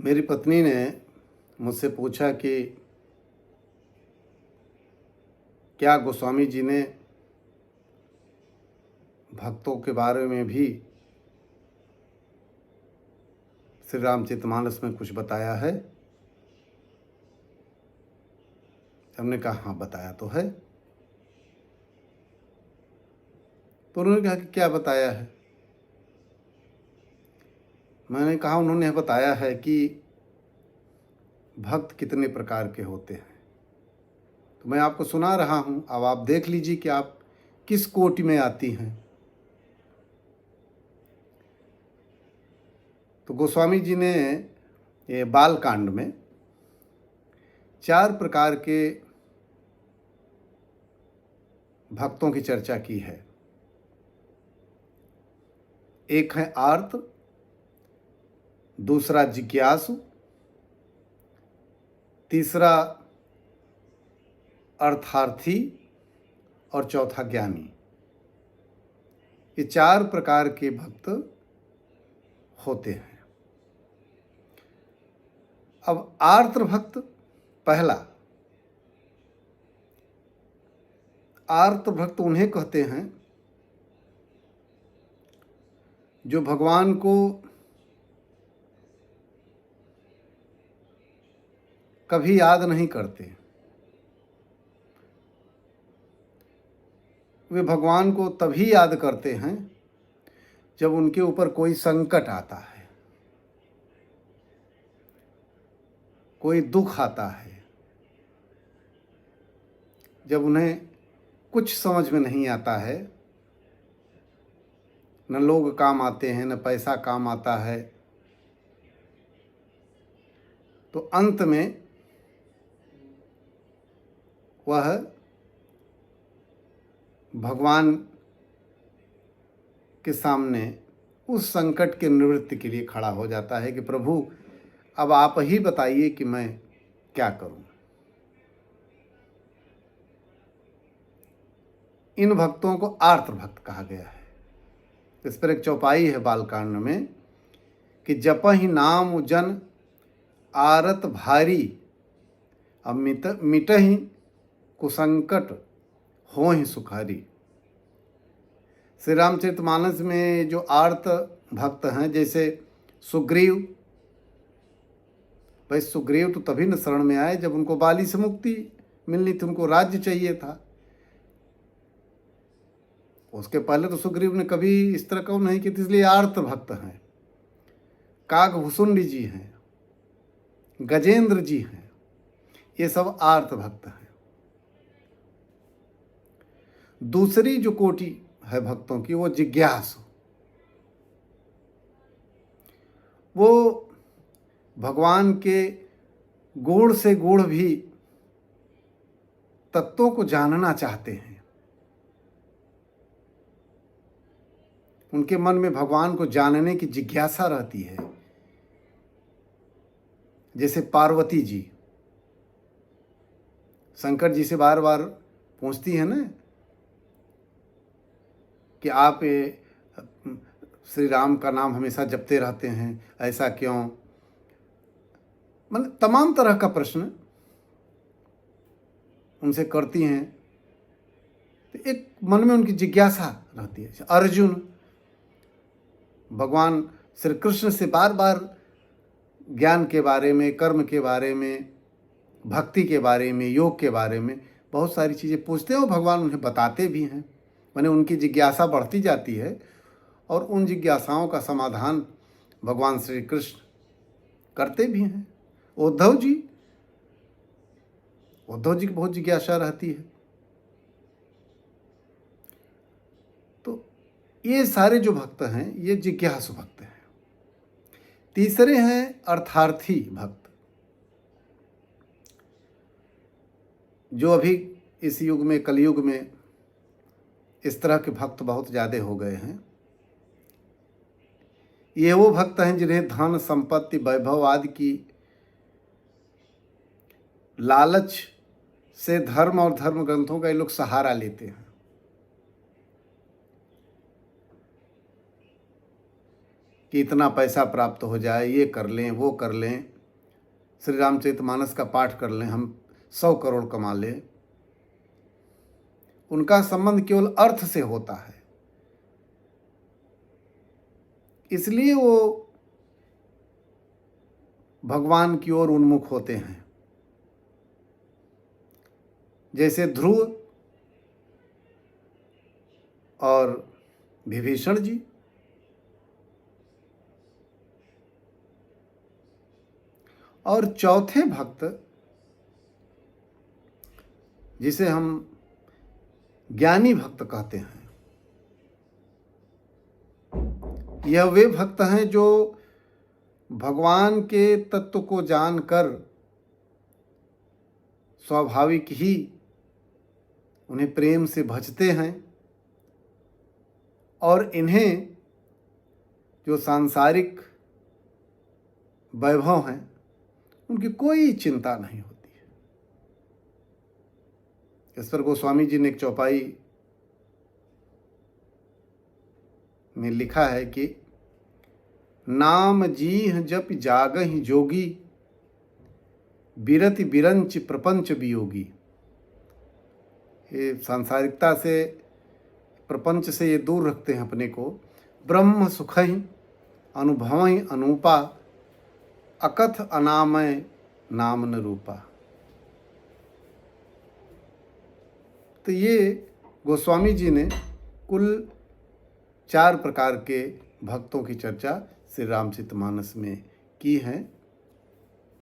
मेरी पत्नी ने मुझसे पूछा कि क्या गोस्वामी जी ने भक्तों के बारे में भी श्री रामचरितमानस में कुछ बताया है। हमने कहा हाँ बताया तो है। तो उन्होंने कहा कि क्या बताया है। मैंने कहा उन्होंने बताया है कि भक्त कितने प्रकार के होते हैं। तो मैं आपको सुना रहा हूँ, अब आप देख लीजिए कि आप किस कोटि में आती हैं। तो गोस्वामी जी ने ये बाल कांड में 4 प्रकार के भक्तों की चर्चा की है। एक है आर्त, दूसरा जिज्ञासु, तीसरा अर्थार्थी और चौथा ज्ञानी। ये 4 प्रकार के भक्त होते हैं। अब आर्त भक्त पहला, आर्त भक्त उन्हें कहते हैं जो भगवान को कभी याद नहीं करते। वे भगवान को तभी याद करते हैं जब उनके ऊपर कोई संकट आता है, कोई दुख आता है, जब उन्हें कुछ समझ में नहीं आता है, न लोग काम आते हैं, न पैसा काम आता है, तो अंत में वह भगवान के सामने उस संकट के निवृत्ति के लिए खड़ा हो जाता है कि प्रभु अब आप ही बताइए कि मैं क्या करूं। इन भक्तों को आर्त भक्त कहा गया है। इस पर एक चौपाई है बालकांड में कि जपहि नाम जन आरत भारी, अब मिटहि कुसंकट होहि सुखारी। श्री रामचरितमानस में जो आर्त भक्त हैं, जैसे सुग्रीव, भाई सुग्रीव तो तभी न शरण में आए जब उनको बाली से मुक्ति मिलनी थी, उनको राज्य चाहिए था। उसके पहले तो सुग्रीव ने कभी इस तरह का नहीं किया, इसलिए आर्त भक्त हैं। काकभूषुंडी जी हैं, गजेंद्र जी हैं, ये सब आर्त भक्त हैं। दूसरी जो कोटि है भक्तों की, वो जिज्ञासु। वो भगवान के गूढ़ से गूढ़ भी तत्वों को जानना चाहते हैं। उनके मन में भगवान को जानने की जिज्ञासा रहती है। जैसे पार्वती जी शंकर जी से बार बार पूछती है ना कि आप श्री राम का नाम हमेशा जपते रहते हैं, ऐसा क्यों। मतलब तमाम तरह का प्रश्न उनसे करती हैं। तो एक मन में उनकी जिज्ञासा रहती है। अर्जुन भगवान श्री कृष्ण से बार बार ज्ञान के बारे में, कर्म के बारे में, भक्ति के बारे में, योग के बारे में बहुत सारी चीज़ें पूछते हैं और भगवान उन्हें बताते भी हैं। माने उनकी जिज्ञासा बढ़ती जाती है और उन जिज्ञासाओं का समाधान भगवान श्री कृष्ण करते भी हैं। उद्धव जी की बहुत जिज्ञासा रहती है। तो ये सारे जो भक्त हैं ये जिज्ञासु भक्त हैं। तीसरे हैं अर्थार्थी भक्त, जो अभी इस युग में, कलयुग में इस तरह के भक्त बहुत ज़्यादा हो गए हैं। ये वो भक्त हैं जिन्हें धन, संपत्ति, वैभव आदि की लालच से धर्म और धर्म ग्रंथों का ये लोग सहारा लेते हैं। कि इतना पैसा प्राप्त हो जाए, ये कर लें, वो कर लें, श्री रामचरितमानस का पाठ कर लें, हम 100 करोड़ कमा लें, उनका संबंध केवल अर्थ से होता है। इसलिए वो भगवान की ओर उन्मुख होते हैं। जैसे ध्रुव और विभीषण जी। और चौथे भक्त, जिसे हम ज्ञानी भक्त कहते हैं, यह वे भक्त हैं जो भगवान के तत्व को जानकर स्वाभाविक ही उन्हें प्रेम से भजते हैं और इन्हें जो सांसारिक वैभव हैं उनकी कोई चिंता नहीं होती है। इस पर गोस्वामी जी ने एक चौपाई में लिखा है कि नाम जीह जप जागहि जोगी, बिरति बिरंच प्रपंच वियोगी। ये सांसारिकता से, प्रपंच से ये दूर रखते हैं अपने को। ब्रह्म सुखहि अनुभवहि अनूपा, अकथ अनामय नाम न रूपा। तो ये गोस्वामी जी ने कुल 4 प्रकार के भक्तों की चर्चा श्री रामचरितमानस में की है।